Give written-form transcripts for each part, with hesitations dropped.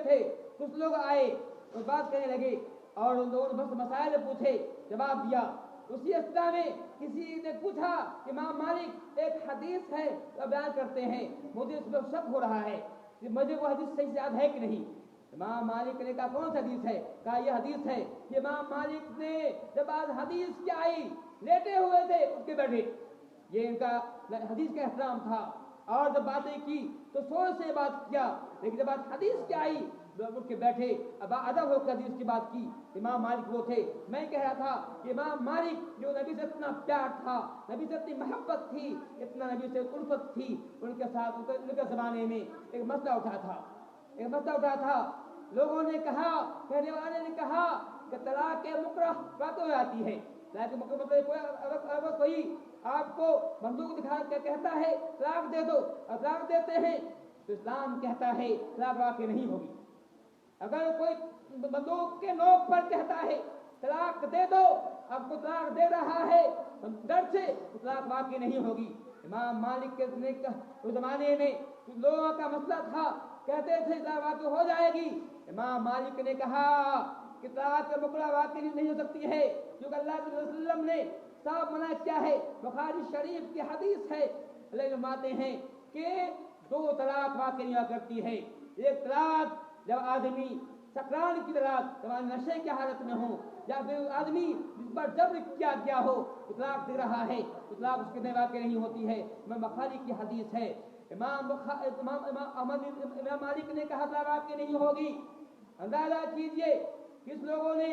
تھے, کچھ لوگ آئے اور بات کرنے لگے اور ان لوگوں نے بس مسائل پوچھے, جواب دیا. اسی اسنا میں کسی نے پوچھا کہ امام مالک ایک حدیث ہے تو بیان کرتے ہیں, مجھے اس میں شک ہو رہا ہے کہ مجھے وہ حدیث صحیح سے یاد ہے کہ نہیں. امام مالک نے کہا کون سی حدیث ہے؟ کہا یہ حدیث ہے کہ امام مالک نے جب آج حدیث کیا آئی لیٹے ہوئے تھے اٹھ کے بیٹھے, یہ ان کا حدیث کا احترام تھا. اور جب باتیں کی تو سوچ سے بات کیا, لیکن جب بات حدیث کیا آئی اٹھ کے بیٹھے, اب ادب ہو کر حدیث کی بات کی. امام مالک وہ تھے, میں کہہ رہا تھا کہ امام مالک جو نبی سے اتنا پیار تھا, نبی سے اتنی محبت تھی, اتنا نبی سے الفت تھی, ان کے ساتھ ان کے زمانے میں ایک مسئلہ اٹھا تھا. لوگوں نے کہا, کہنے والے نے کہا کہ طلاق مکرہ واقع ہو جاتی ہے. طلاق مکرہ مطلب اگر کوئی آپ کو بندوق دکھا کے کہتا ہے طلاق دے دو اور طلاق دیتے ہیں تو اسلام کہتا ہے طلاق واقع نہیں ہوگی. اگر کوئی بندوق کے نوک پر کہتا ہے طلاق دے دو, آپ کو طلاق دے رہا ہے ڈر سے, تو طلاق واقع نہیں ہوگی. امام مالک کے زمانے میں لوگوں کا مسئلہ تھا, کہتے تھے طلاق واقع ہو جائے گی. امام مالک نے کہا کہ طلاق مکرہ واقع نہیں ہو سکتی ہے, کیونکہ اللہ کے رسول وسلم نے صاف منع کیا ہے. بخاری شریف کی حدیث ہے, اللہ فرماتے ہیں کہ 2 طلاق واقع نہیں ہوا کرتی ہے. ایک طلاق جب آدمی سکران کی طلاق, جب نشے کی حالت میں ہو, یا پھر آدمی جس پر جبر کیا گیا ہو طلاق دے رہا ہے تو طلاق اس کے واقع نہیں ہوتی ہے. امام بخاری کی حدیث ہے. امام مالک نے کہا طلاق واقع نہیں ہوگی. اندازہ کیجئے کس لوگوں نے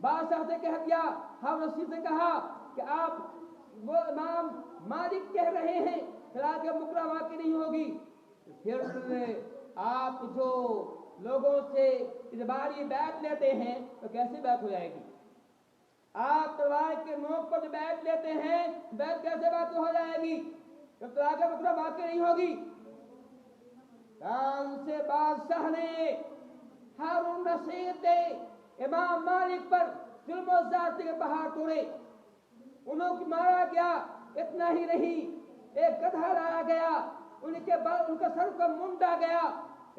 بادشاہ سے کہہ دیا, ہم رسی سے کہا کہ آپ وہ امام مالک کہہ رہے ہیں طلاق مکرہ واقع نہیں ہوگی. پھر آپ جو لوگوں سے اجباری بیعت لیتے ہیں تو کیسے بیعت ہو جائے گی؟ آپ تلوار کے نوک پر جو بیعت لیتے ہیں بیعت کیسے واقع ہو جائے گی جب طلاق مکرہ واقع نہیں ہوگی؟ کان سے بادشاہ نے ہارون رشید نے امام مالک پر ظلم و زیادتی کے پہاڑ توڑے, انہوں کو مارا گیا. اتنا ہی نہیں, ایک گدھا لایا گیا, ان کا سر کو منڈا گیا.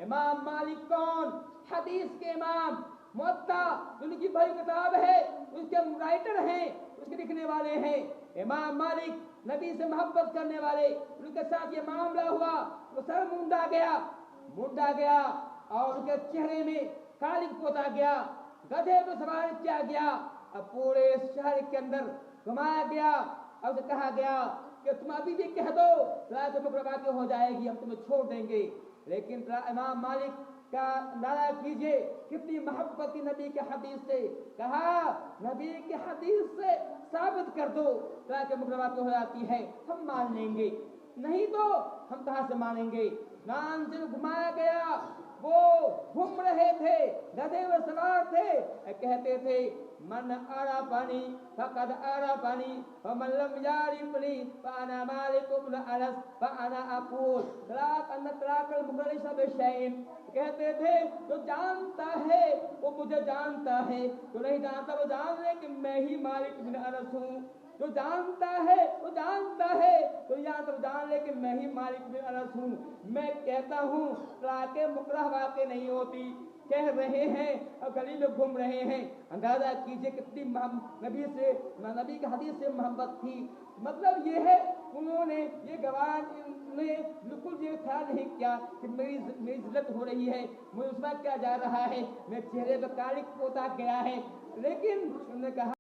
امام مالک کون؟ حدیث کے امام, موطا ان کی بڑی کتاب ہے, اس کے رائٹر ہیں, اس کے لکھنے والے ہیں. امام مالک نبی سے محبت کرنے والے, ان کے ساتھ یہ معاملہ ہوا, وہ سر منڈا گیا اور ان کے چہرے میں کالک پوتا گیا, گدھے پہ سوار کیا گیا, اب پورے شہر کے اندر گھمایا گیا اور کہا گیا کہ تم ابھی بھی کہہ دو طلاق مکرہ واقع ہو جائے گی, ہم تمہیں چھوڑ دیں گے. لیکن امام مالک کا اندازہ کیجئے کتنی محبت نبی کے حدیث سے, کہا نبی کے حدیث سے ثابت کر دو طلاق مکرہ واقع ہو جاتی ہے, ہم مان لیں گے, نہیں تو ہم کہاں سے مانیں گے. نان سے گھمایا گیا, وہ گھوم رہے تھے, گدھے پر سوار تھے, کہتے تھے من عرفنی فقد عرفنی ومن لم یعرفنی فانا مالک بن انس فانا اقول طلاق المکرہ لیس بشیء. کہتے تھے جو جانتا ہے وہ مجھے جانتا ہے, جو نہیں جانتا وہ جان لے کہ میں ہی مالک بن انس ہوں. جو جانتا ہے وہ جانتا ہے, تو جان لے کہ میں ہی مالک بن انس ہوں. میں کہتا ہوں طلاق مکرہ واقع نہیں ہوتی, کہہ رہے ہیں اور گلی میں گھوم رہے ہیں. اندازہ کیجئے کتنی نبی کی حدیث سے محبت تھی. مطلب یہ ہے انہوں نے یہ گوان نے بالکل یہ خیال نہیں کیا کہ میری ذلت ہو رہی ہے, مجھے رسوا کیا جا رہا ہے, میرے چہرے پہ کالک پوتا گیا ہے, لیکن انہوں نے کہا